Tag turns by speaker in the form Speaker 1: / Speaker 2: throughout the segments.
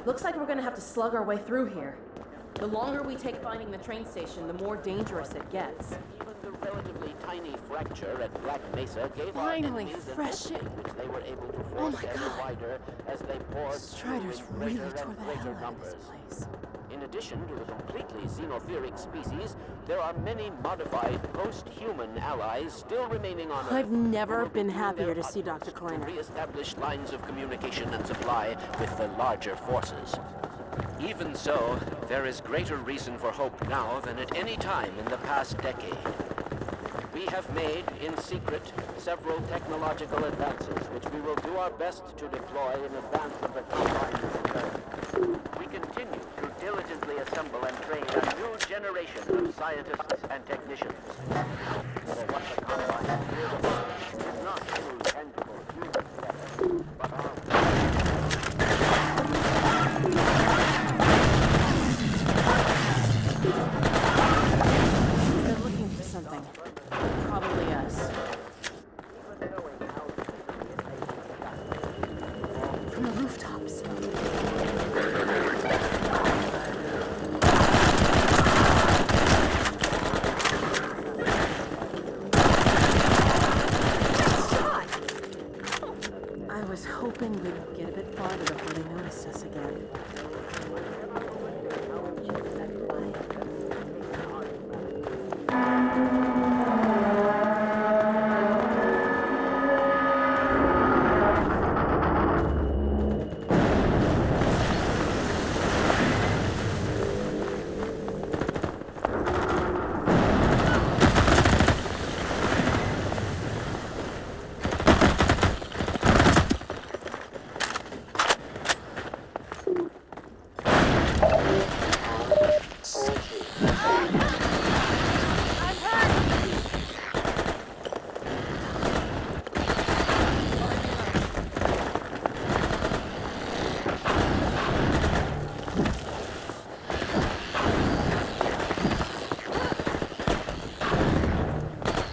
Speaker 1: Looks like we're gonna have to slug our way through here. The longer we take finding the train station, the more dangerous it gets.
Speaker 2: Even the relatively tiny fracture at Black Mesa gave
Speaker 1: Finally,
Speaker 2: our enemies an
Speaker 1: fresh
Speaker 2: opening which they were able to
Speaker 1: Oh
Speaker 2: force
Speaker 1: my
Speaker 2: ever
Speaker 1: God.
Speaker 2: wider as they poured
Speaker 1: Striders
Speaker 2: through in
Speaker 1: really
Speaker 2: greater
Speaker 1: tore
Speaker 2: and
Speaker 1: the
Speaker 2: greater
Speaker 1: hell out of
Speaker 2: numbers.
Speaker 1: this place.
Speaker 2: In addition to the completely xenophilic species, there are many modified post-human allies still remaining on Earth.
Speaker 1: I've never
Speaker 2: who will be
Speaker 1: been
Speaker 2: doing
Speaker 1: happier
Speaker 2: their
Speaker 1: to see
Speaker 2: utmost
Speaker 1: Dr. Kleiner.
Speaker 2: To re-establish lines of communication and supply with the larger forces. Even so, there is greater reason for hope now than at any time in the past decade. We have made, in secret, several technological advances which we will do our best to deploy in advance of the Combine's return. We continue to diligently assemble and train a new generation of scientists and technicians. For what the Combine fear the most is not true tangible human threats, but our...
Speaker 1: They're looking for something. Probably us. From the rooftops. I was hoping we'd get a bit farther before they noticed us again.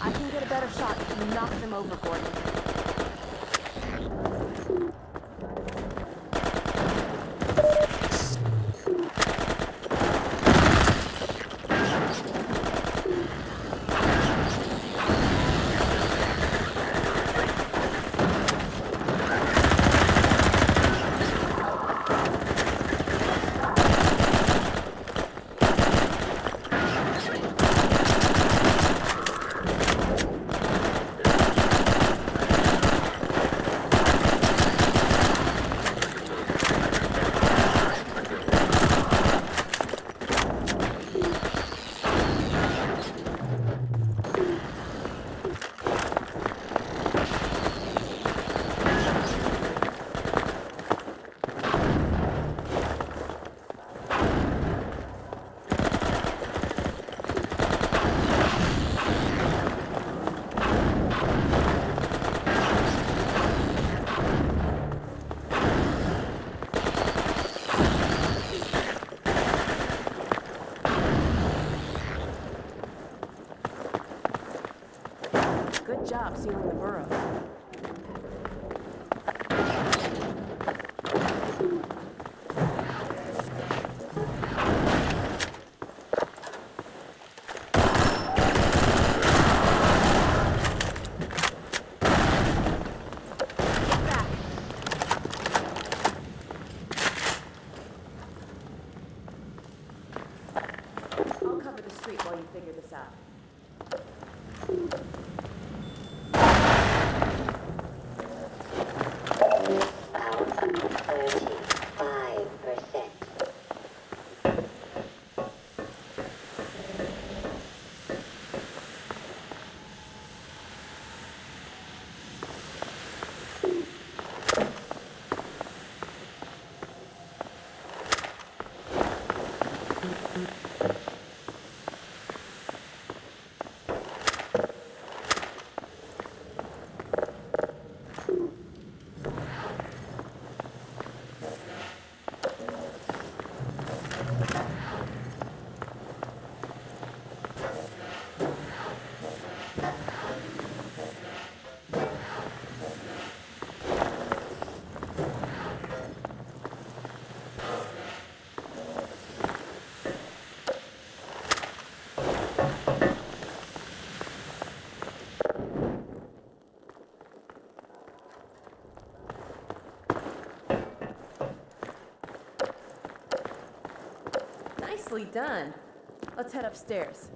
Speaker 1: I can get a better shot if you knock them over, Gordon. Good job sealing the burrow. Get back. I'll cover the street while you figure this out. finally done. Let's head upstairs.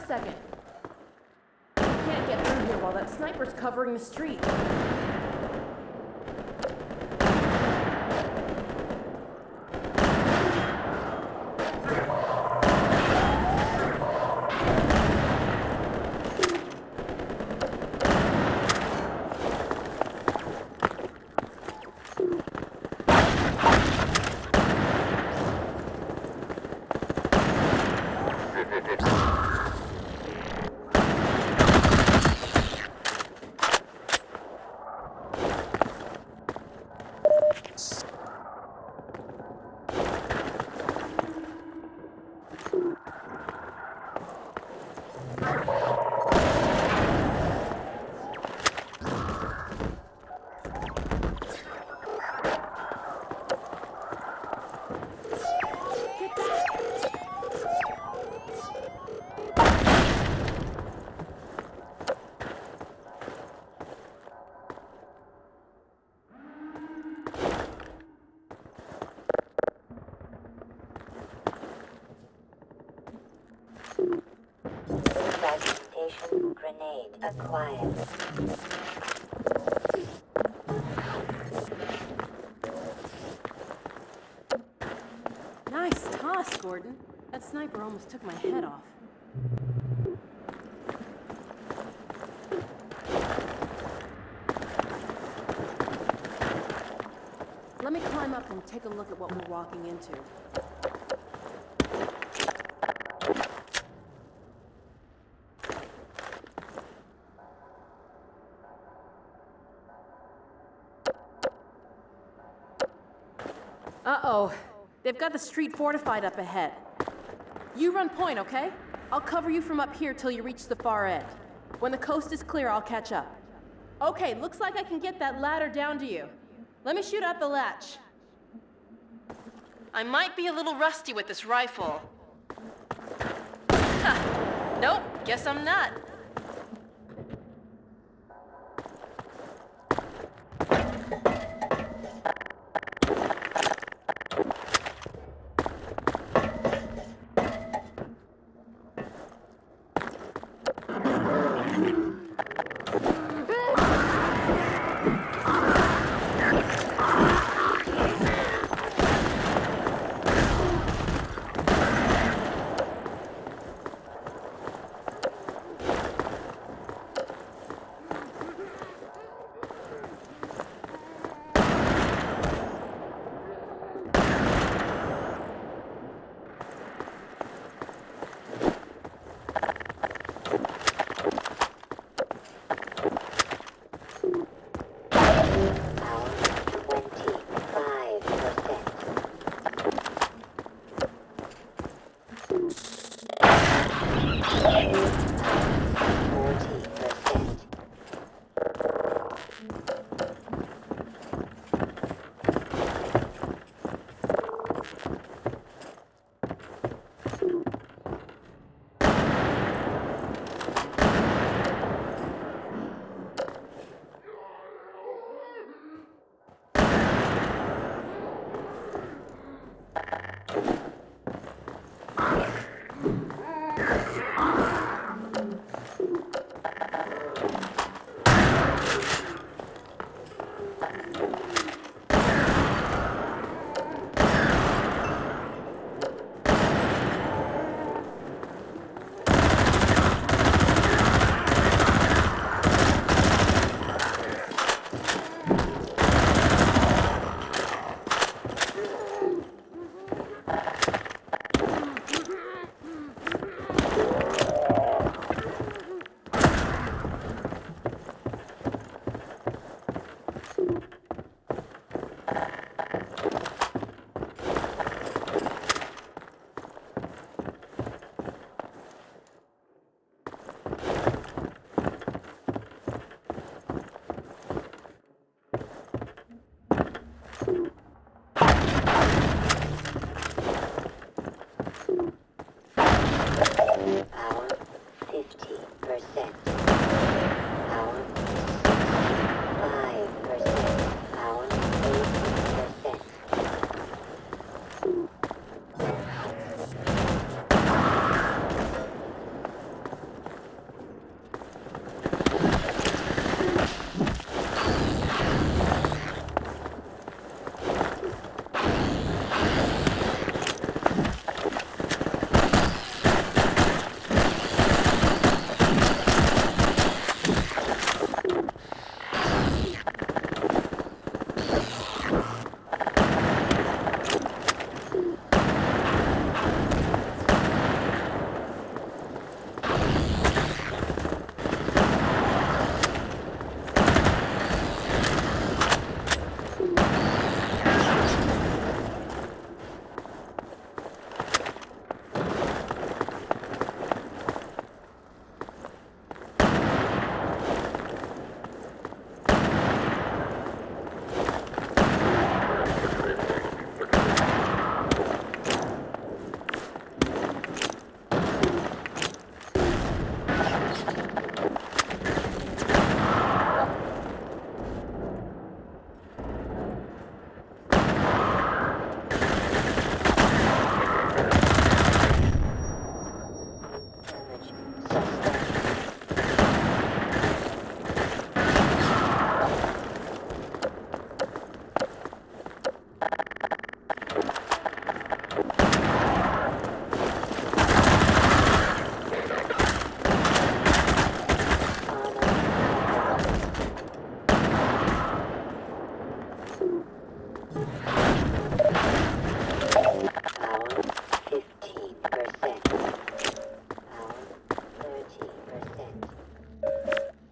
Speaker 1: Second. Can't get through here while that sniper's covering the street.
Speaker 3: Fragmentation grenade acquired.
Speaker 1: Nice toss, Gordon. That sniper almost took my head off. Let me climb up and take a look at what we're walking into. Uh-oh. They've got the street fortified up ahead. You run point, okay? I'll cover you from up here till you reach the far end. When the coast is clear, I'll catch up. Okay, looks like I can get that ladder down to you. Let me shoot out the latch. I might be a little rusty with this rifle. Ha! Nope, guess I'm not.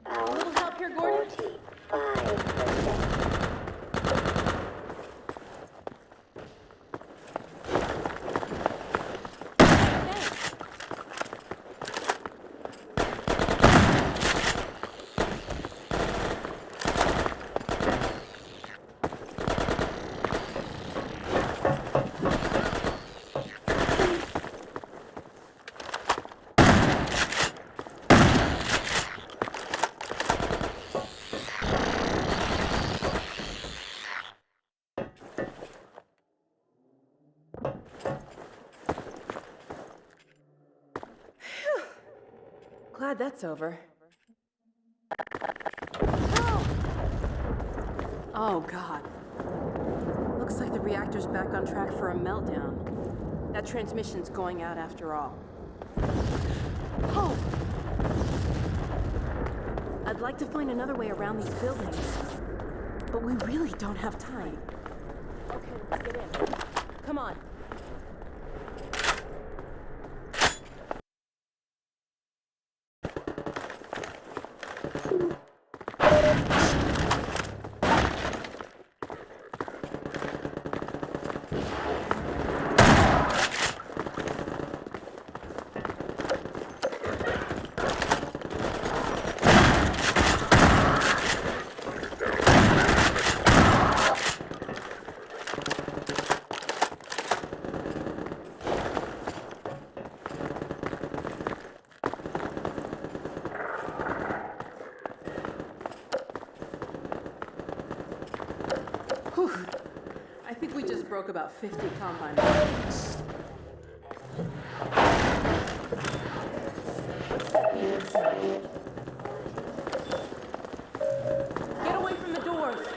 Speaker 1: A little help here, Gordon?
Speaker 3: 45%.
Speaker 1: Thanks. Glad that's over. Oh, God. Looks like the reactor's back on track for a meltdown. That transmission's going out after all. Oh! I'd like to find another way around these buildings, but we really don't have time. Okay, let's get in. Come on. Whew. I think we just broke about 50 combine mines. Get away from the doors!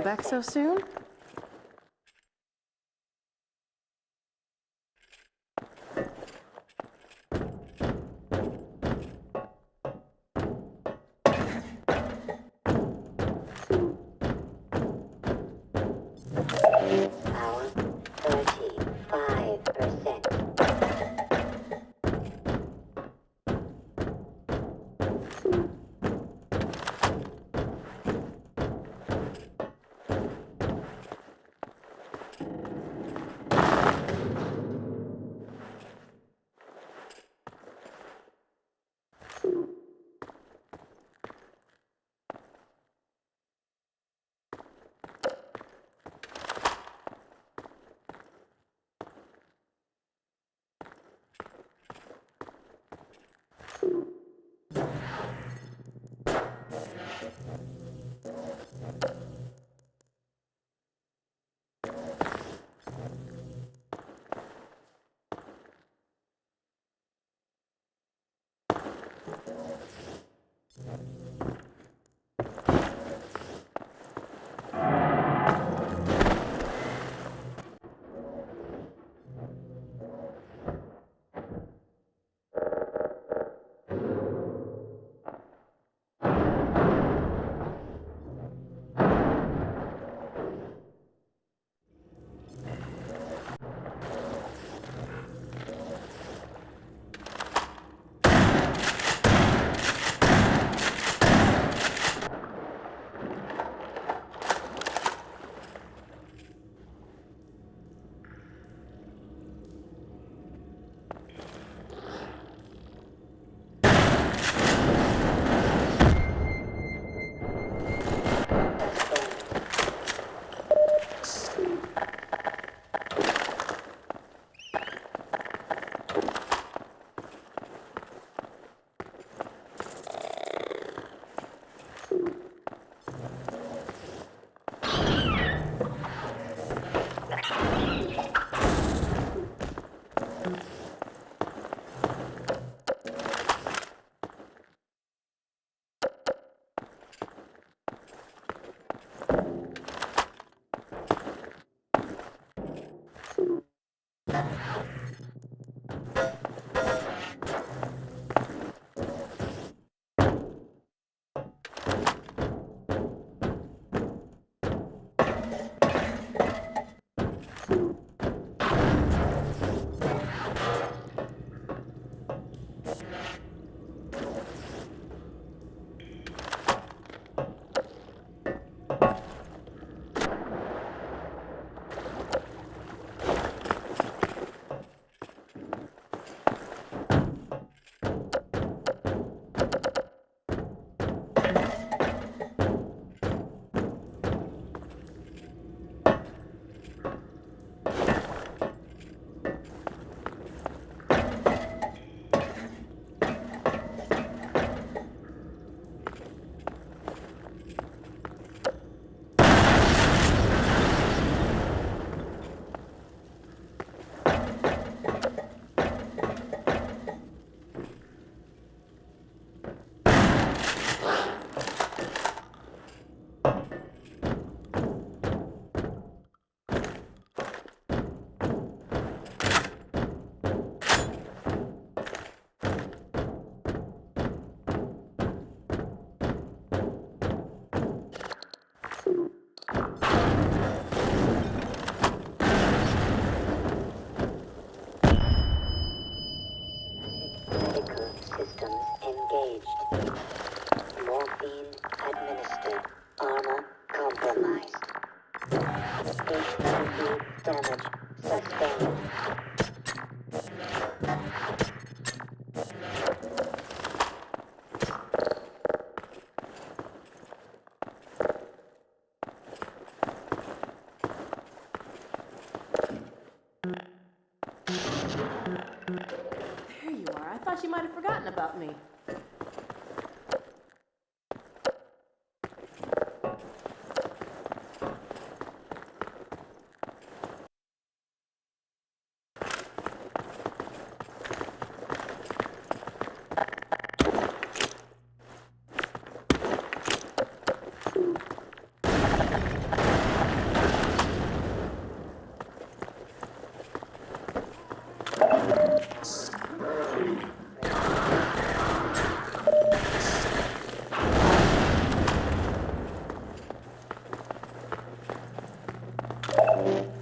Speaker 1: Back so soon?
Speaker 3: Power 35%. systems engaged. Morphine administered. Armor compromised. HPV damage sustained.
Speaker 1: There you are. I thought you might have forgotten about me.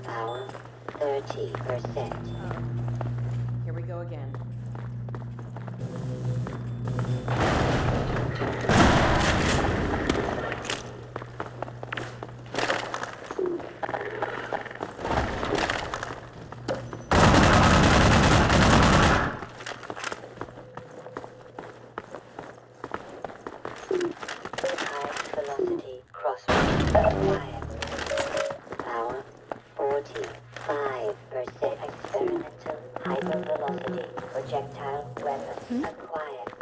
Speaker 3: Power 30%.
Speaker 1: Here we go again.
Speaker 3: High velocity crosswind acquired. Power 45%. Experimental hypervelocity projectile weapon acquired.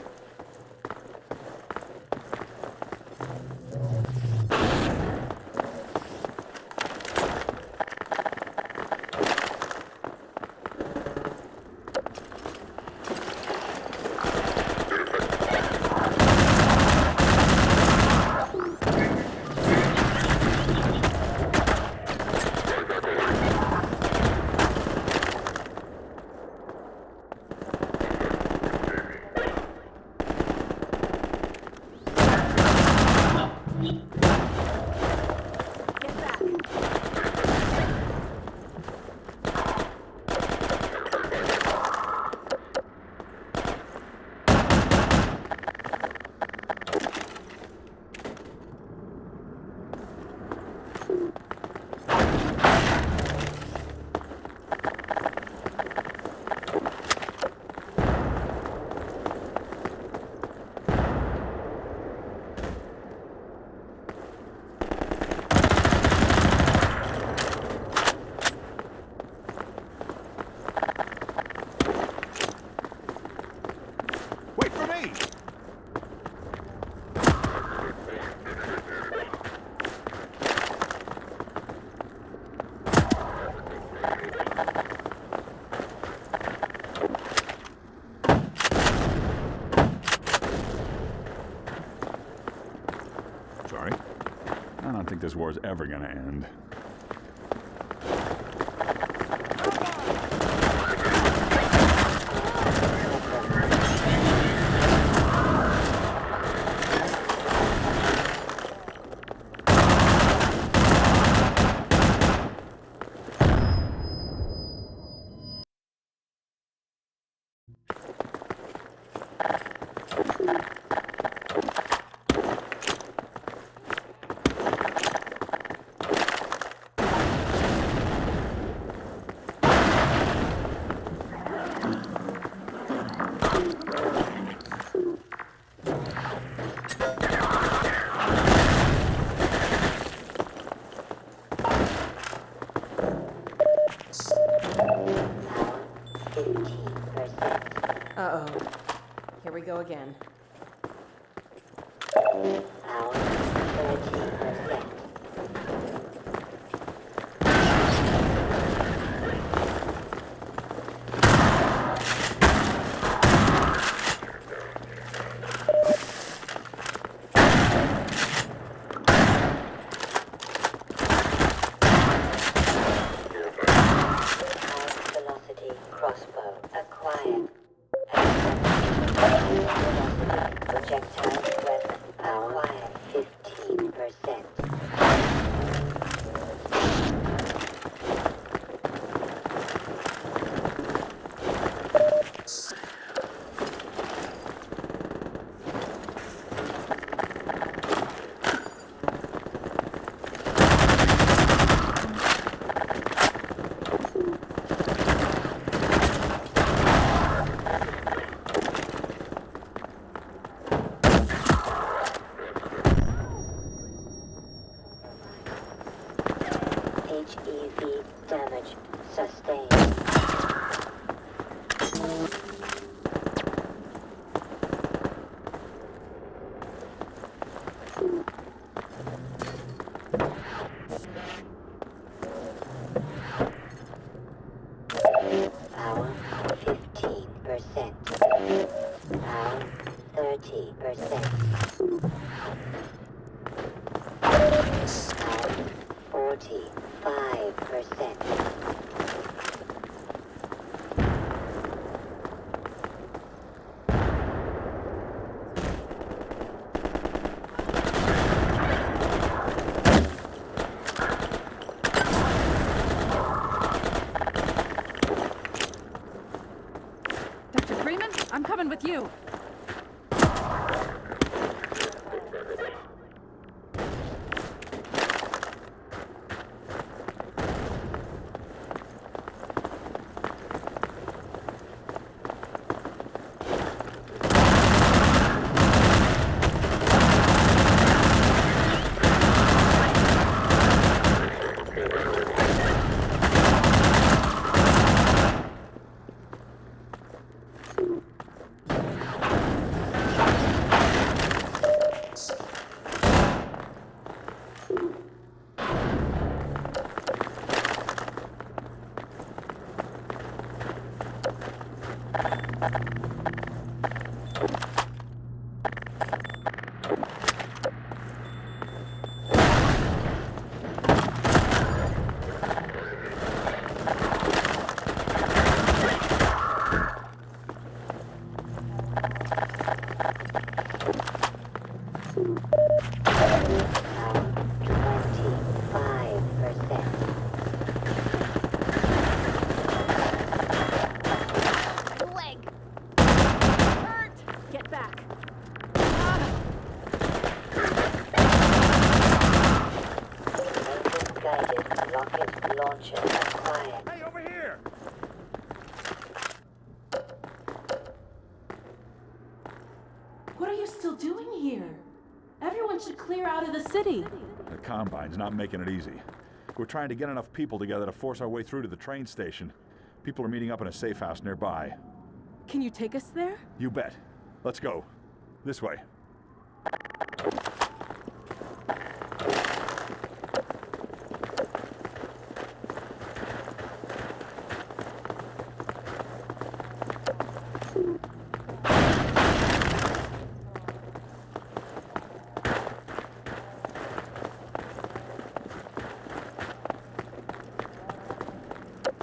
Speaker 1: Get back.
Speaker 4: Wait for me! Sorry. I don't think this war's ever gonna end.
Speaker 1: Uh-oh. Here we go again.
Speaker 3: Power 30%. High velocity crossbow acquired. High velocity projectile weapon acquired. Now 30%. Now 45%.
Speaker 5: Dr. Freeman, I'm coming with you. Leg. Hurt. Get back.
Speaker 3: Guided rocket launcher acquired.
Speaker 4: Hey, over here!
Speaker 1: What are you still doing here? Everyone should clear out of the city.
Speaker 4: The Combine's not making it easy. We're trying to get enough people together to force our way through to the train station. People are meeting up in a safe house nearby.
Speaker 1: Can you take us there?
Speaker 4: You bet. Let's go. This way.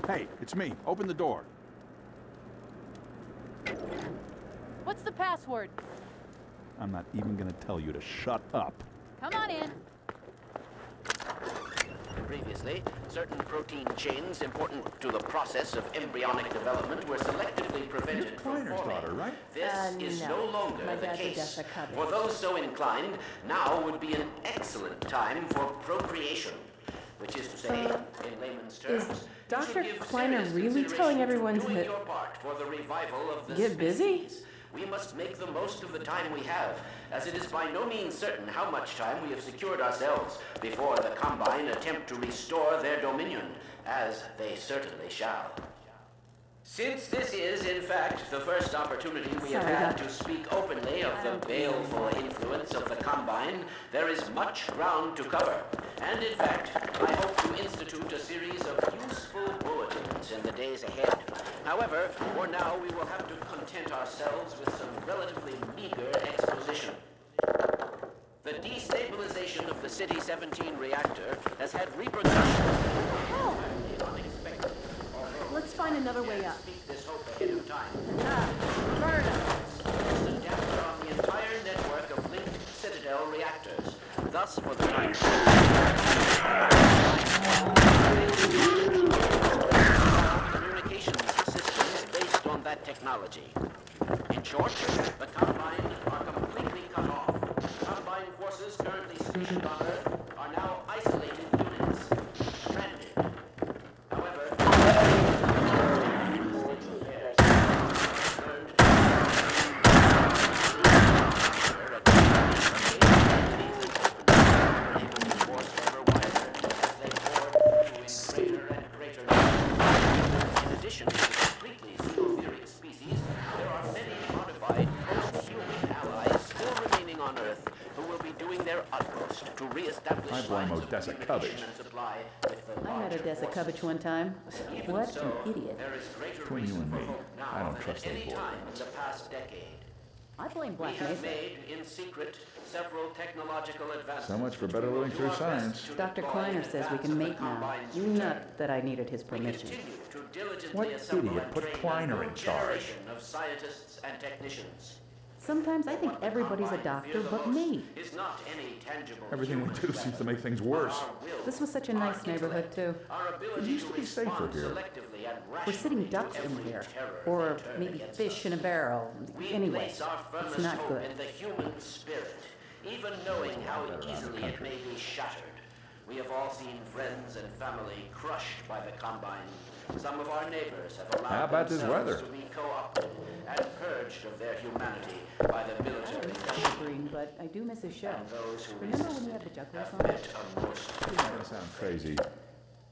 Speaker 4: Hey, it's me. Open the door.
Speaker 5: What's the password?
Speaker 4: I'm not even gonna tell you to shut up.
Speaker 5: Come on in.
Speaker 2: Previously, certain protein chains important to the process of embryonic development were selectively prevented from
Speaker 4: Kleiner's
Speaker 2: forming.
Speaker 4: daughter, right?
Speaker 2: This is
Speaker 1: no.
Speaker 2: no longer
Speaker 1: My
Speaker 2: the
Speaker 1: dad's
Speaker 2: case.
Speaker 1: Odessa Covey.
Speaker 2: For those so inclined, now would be an excellent time for procreation. Which is to say, in layman's terms, you
Speaker 1: Dr.
Speaker 2: should give
Speaker 1: Kleiner
Speaker 2: serious
Speaker 1: really
Speaker 2: consideration
Speaker 1: telling
Speaker 2: to
Speaker 1: everyone
Speaker 2: doing
Speaker 1: to
Speaker 2: your part for the revival of the
Speaker 1: get busy?
Speaker 2: species. We must make the most of the time we have, as it is by no means certain how much time we have secured ourselves before the Combine attempt to restore their dominion, as they certainly shall. Since this is, in fact, the first opportunity we have
Speaker 1: Sorry,
Speaker 2: had
Speaker 1: Doc.
Speaker 2: to speak openly of the baleful influence of the Combine, there is much ground to cover. And in fact, I hope to institute a series of useful bulletins in the days ahead. However, for now we will have to content ourselves with some relatively meager exposition. The destabilization of the City 17 reactor has had repercussions entirely unexpected.
Speaker 1: Let's find another way up.
Speaker 2: Speak this hope ahead of time.
Speaker 1: Burn up.
Speaker 2: It's an adapter on the entire network of linked Citadel reactors. Thus, for the time communications systems based on that technology. In short, the Combine are completely cut off. Combine forces currently stationed on Earth are now isolated units, stranded. However, in addition to the completely pseudo-theoric species, there are many modified post-human allies still remaining on Earth who will be doing their utmost to re-establish
Speaker 4: I blame
Speaker 2: lines of
Speaker 4: Odessa Covey.
Speaker 2: communication and supply with the
Speaker 6: I met Odessa Kovich one time. What an idiot.
Speaker 2: There is greater
Speaker 4: Between you
Speaker 2: reason
Speaker 4: and
Speaker 2: for
Speaker 4: me,
Speaker 2: hope now
Speaker 4: I don't
Speaker 2: than
Speaker 4: trust
Speaker 2: at
Speaker 4: those
Speaker 2: any
Speaker 4: boys.
Speaker 2: time in the past decade.
Speaker 6: I blame
Speaker 2: We
Speaker 6: Black
Speaker 2: have
Speaker 6: Mesa.
Speaker 2: made, in secret, several technological advances.
Speaker 4: So much for
Speaker 2: which
Speaker 4: better
Speaker 2: we will
Speaker 4: living
Speaker 2: do
Speaker 4: through
Speaker 2: our best
Speaker 4: science.
Speaker 2: to
Speaker 6: Dr.
Speaker 2: deploy
Speaker 6: Kleiner
Speaker 2: in
Speaker 6: says we
Speaker 2: advance
Speaker 6: can
Speaker 2: of the
Speaker 6: mate now.
Speaker 2: Combine's
Speaker 6: Not
Speaker 2: return.
Speaker 6: that I needed his
Speaker 2: We
Speaker 6: permission.
Speaker 2: continue to diligently
Speaker 4: What
Speaker 2: assemble
Speaker 4: idiot
Speaker 2: and
Speaker 4: put
Speaker 2: train
Speaker 4: Kleiner
Speaker 2: a new
Speaker 4: in charge?
Speaker 2: generation of scientists and technicians.
Speaker 6: Sometimes I think
Speaker 2: What the
Speaker 6: everybody's a
Speaker 2: Combine
Speaker 6: doctor
Speaker 2: fear the
Speaker 6: but
Speaker 2: most
Speaker 6: me.
Speaker 2: is not any tangible
Speaker 4: Everything we
Speaker 2: human
Speaker 4: do seems to
Speaker 2: weapon,
Speaker 4: make things
Speaker 2: but
Speaker 4: worse.
Speaker 2: our will,
Speaker 6: This was such a
Speaker 2: our
Speaker 6: nice neighborhood,
Speaker 2: intellect,
Speaker 6: too.
Speaker 2: our ability
Speaker 4: used to be safer
Speaker 2: respond
Speaker 4: here.
Speaker 2: selectively and
Speaker 6: We're sitting
Speaker 2: rationally to
Speaker 6: ducks in
Speaker 2: every
Speaker 6: here.
Speaker 2: terror
Speaker 6: Or
Speaker 2: that turn
Speaker 6: maybe
Speaker 2: against
Speaker 6: fish
Speaker 2: us.
Speaker 6: in a barrel.
Speaker 2: We
Speaker 6: Anyway,
Speaker 2: place our firmest
Speaker 6: it's not
Speaker 2: hope
Speaker 6: good.
Speaker 2: in the human spirit, even knowing how
Speaker 4: better around the
Speaker 2: easily it
Speaker 4: country.
Speaker 2: may be shattered. We have all seen friends and family crushed by the Combine. Some of our neighbors have allowed
Speaker 4: How about this
Speaker 2: themselves
Speaker 4: weather?
Speaker 2: to be co-opted and purged of their humanity by the
Speaker 6: I
Speaker 2: military
Speaker 6: miss
Speaker 2: machine.
Speaker 6: Peter Green, but I do miss his show.
Speaker 2: And those who
Speaker 6: Remember when
Speaker 2: resisted
Speaker 6: he had the jugglers
Speaker 2: have
Speaker 6: on?
Speaker 2: met a most
Speaker 4: It's not gonna sound crazy,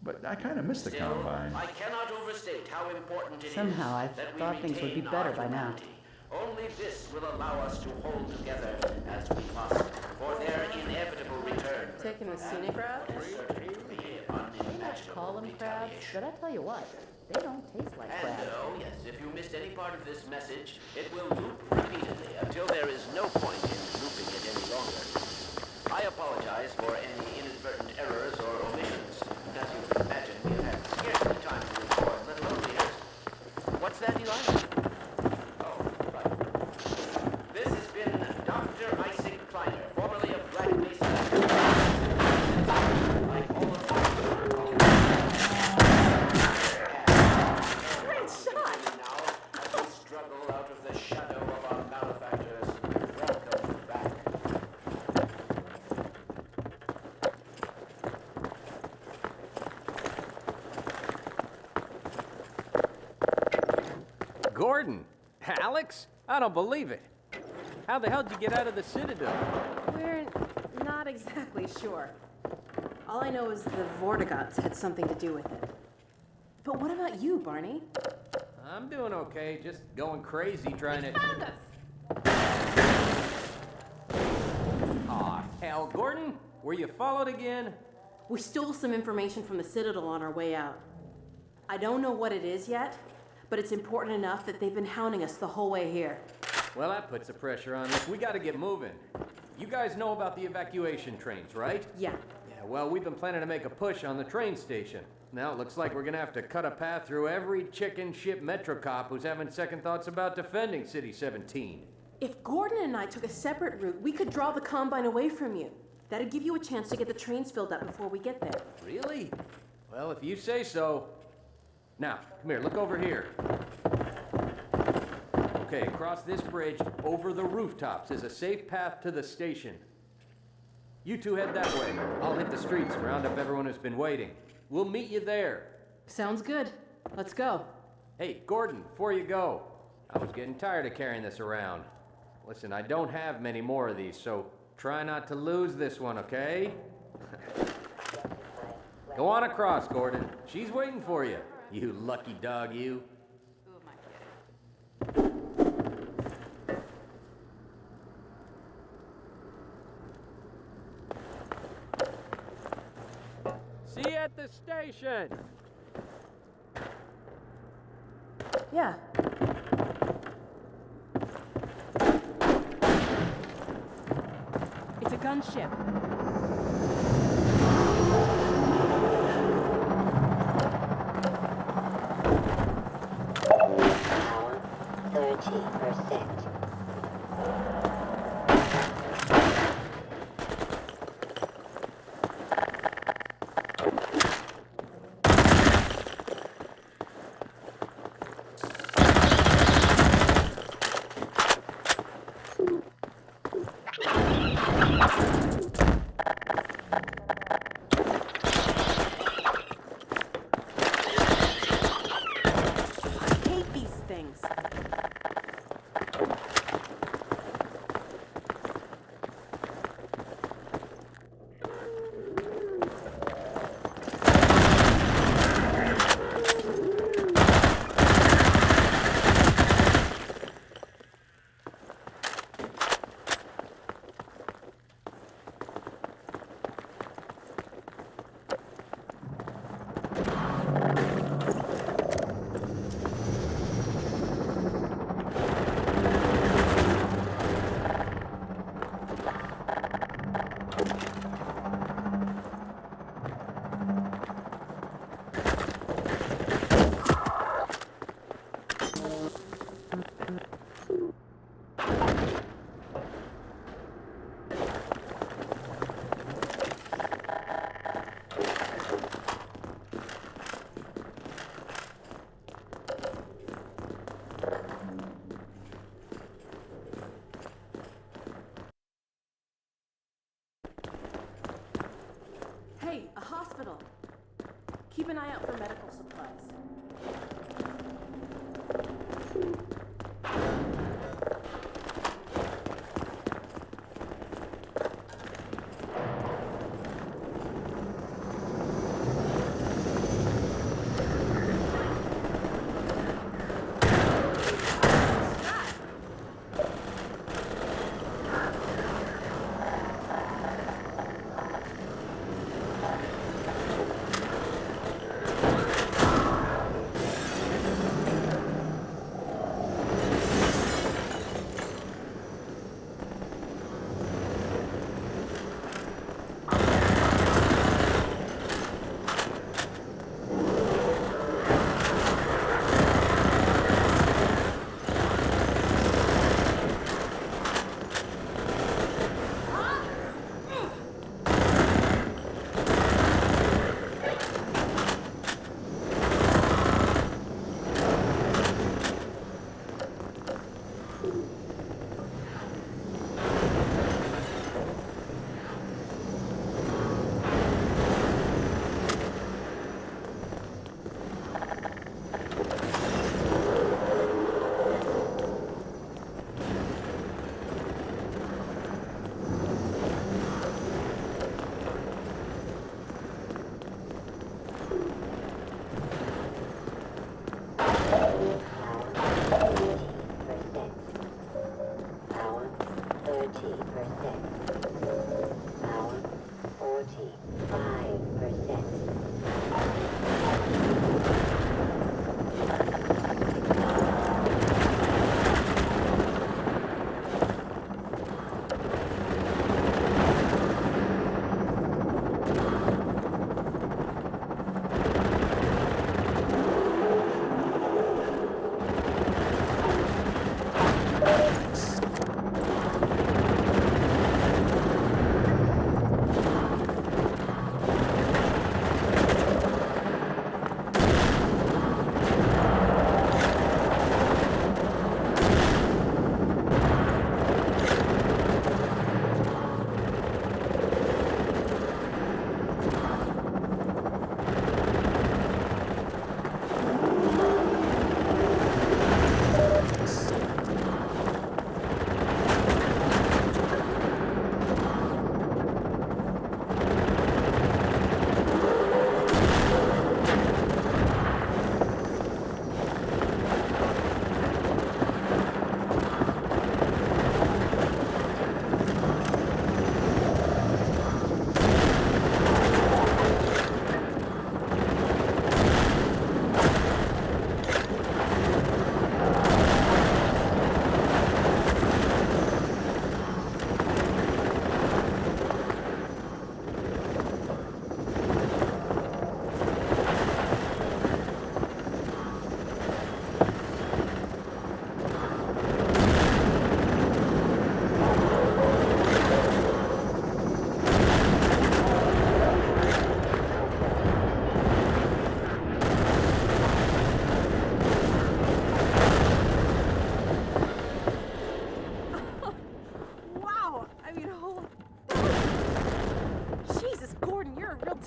Speaker 4: but I kind of miss the
Speaker 2: Still,
Speaker 4: Combine.
Speaker 2: I cannot overstate how important it is
Speaker 6: Somehow I
Speaker 2: that we
Speaker 6: thought things would be
Speaker 2: retain
Speaker 6: better
Speaker 2: our
Speaker 6: by now.
Speaker 2: humanity. Only this will allow us to hold together as we must for their inevitable return.
Speaker 1: Taking the scenic route?
Speaker 2: Certain to be unimaginable
Speaker 6: Call them crabs,
Speaker 2: retaliation.
Speaker 6: but I tell you what, they don't taste like
Speaker 2: And
Speaker 6: crabs.
Speaker 2: oh yes, if you missed any part of this message, it will loop repeatedly until there is no point in looping it any longer. I apologize for any inadvertent errors or omissions. As you can imagine, we have had scarcely time to record, let alone rehearse. What's that, Eli? Oh, right. This has been Dr. Isaac Kleiner, formerly of Black Mesa. Like all of
Speaker 1: Great shot!
Speaker 2: now, as we struggle out of the shadow of our malefactors, welcome back.
Speaker 7: Gordon? Alex? I don't believe it. How the hell did you get out of the Citadel?
Speaker 1: We're not exactly sure. All I know is the Vortigots had something to do with it. But what about you, Barney?
Speaker 7: I'm doing okay, just going crazy trying to...
Speaker 5: Found us!
Speaker 7: Aw, hell, Gordon? Were you followed again?
Speaker 1: We stole some information from the Citadel on our way out. I don't know what it is yet, but it's important enough that they've been hounding us the whole way here.
Speaker 7: Well, that puts the pressure on us. We gotta get moving. You guys know about the evacuation trains, right?
Speaker 1: Yeah.
Speaker 7: Yeah, well, we've been planning to make a push on the train station. Now it looks like we're gonna have to cut a path through every chicken ship Metro cop who's having second thoughts about defending City 17.
Speaker 1: If Gordon and I took a separate route, we could draw the Combine away from you. That'd give you a chance to get the trains filled up before we get there.
Speaker 7: Really? Well, if you say so. Now, come here, look over here. Okay, across this bridge, over the rooftops, is a safe path to the station. You two head that way. I'll hit the streets and round up everyone who's been waiting. We'll meet you there.
Speaker 1: Sounds good. Let's go.
Speaker 7: Hey, Gordon, before you go, I was getting tired of carrying this around. Listen, I don't have many more of these, so try not to lose this one, okay? Go on across, Gordon. She's waiting for you. You lucky dog, you.
Speaker 5: Who am I kidding?
Speaker 7: See you at the station.
Speaker 1: Yeah. It's a gunship.
Speaker 3: Power 30%.
Speaker 1: I hate these things. Keep an eye out for medical supplies.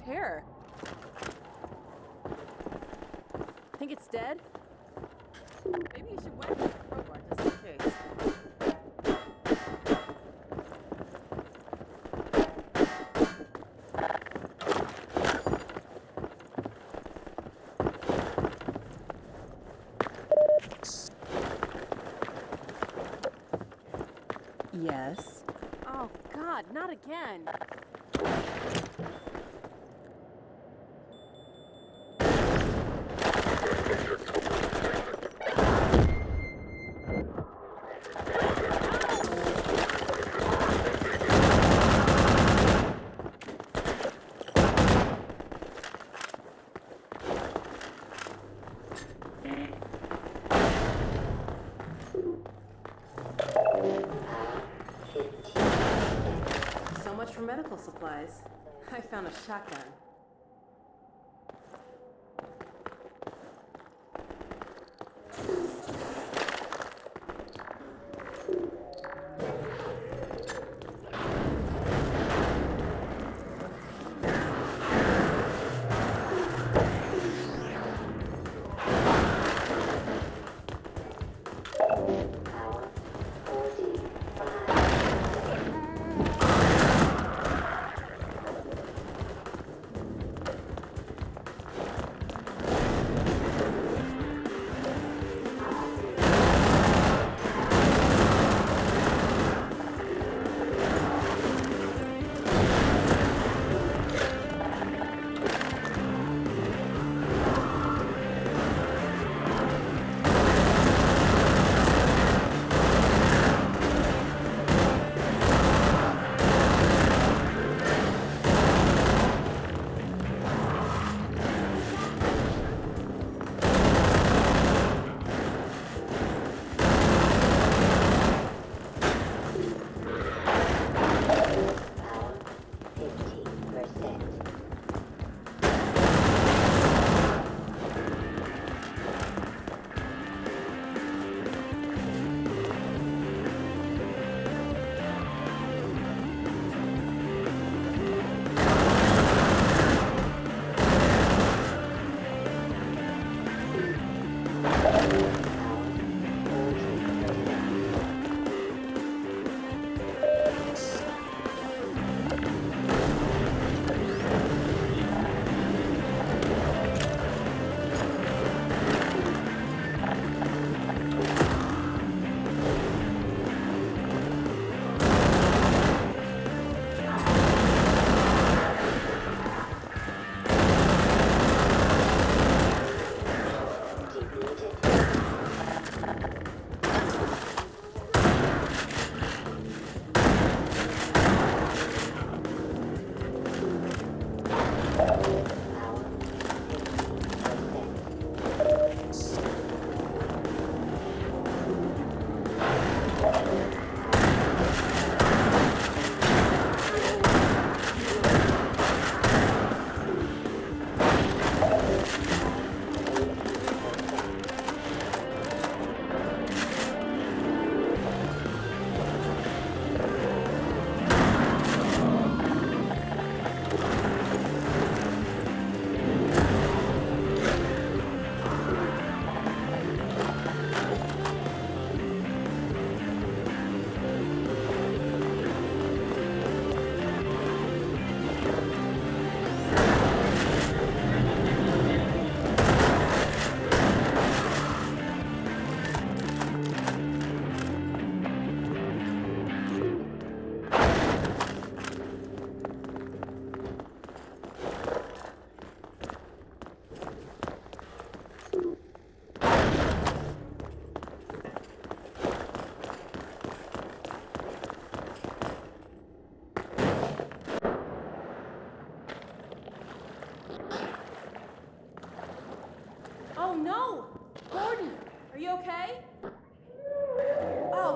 Speaker 1: terror. Think it's dead?
Speaker 5: Maybe you should wet the crowbar just in case.
Speaker 6: Yes.
Speaker 1: Oh, God, not again. So much for medical supplies. I found a shotgun.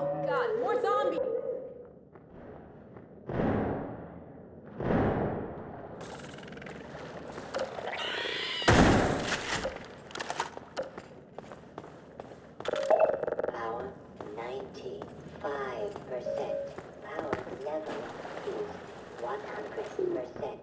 Speaker 5: Oh, God, more zombies!
Speaker 3: Power 95%. Power level is 100%.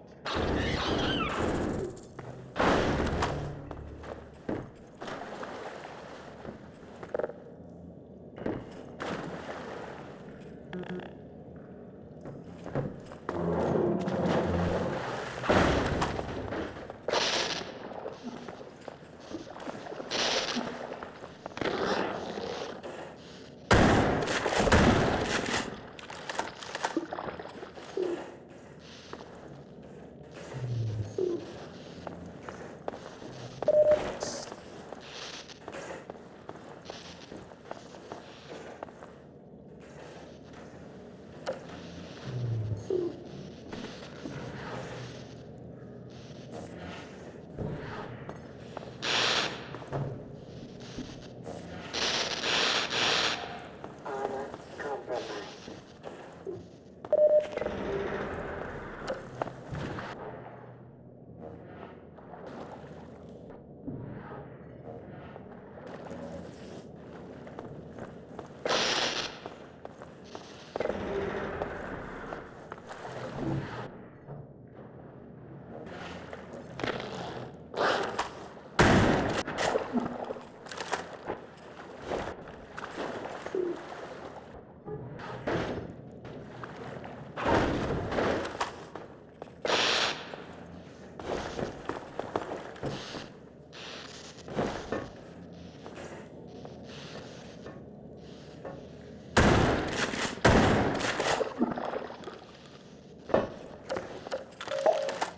Speaker 3: Armor compromised.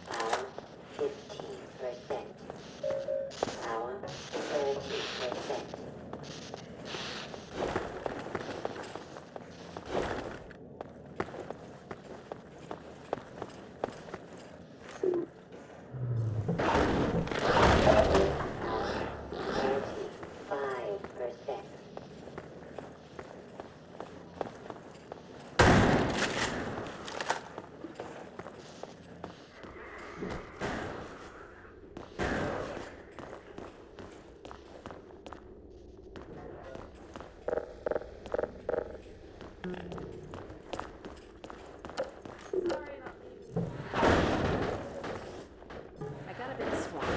Speaker 3: Power 15%. Power 30%. Power 35%.
Speaker 1: I got a bit swamped.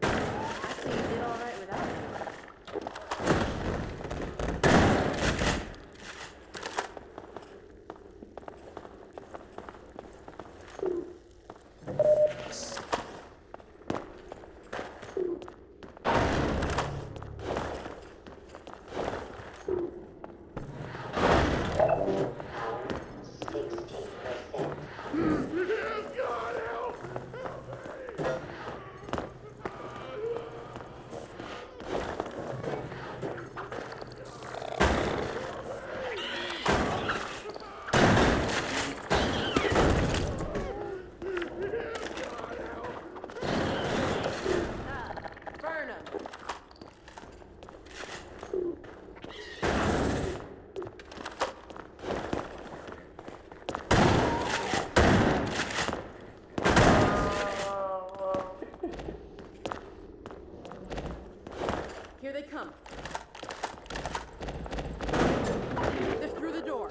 Speaker 1: Actually, you did all right without me.
Speaker 3: Power 60%.
Speaker 1: Burn 'em. Here they come. They're through the door.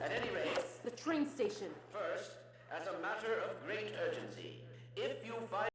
Speaker 2: At any rate,
Speaker 1: The train station.
Speaker 2: first, as a matter of great urgency, if you find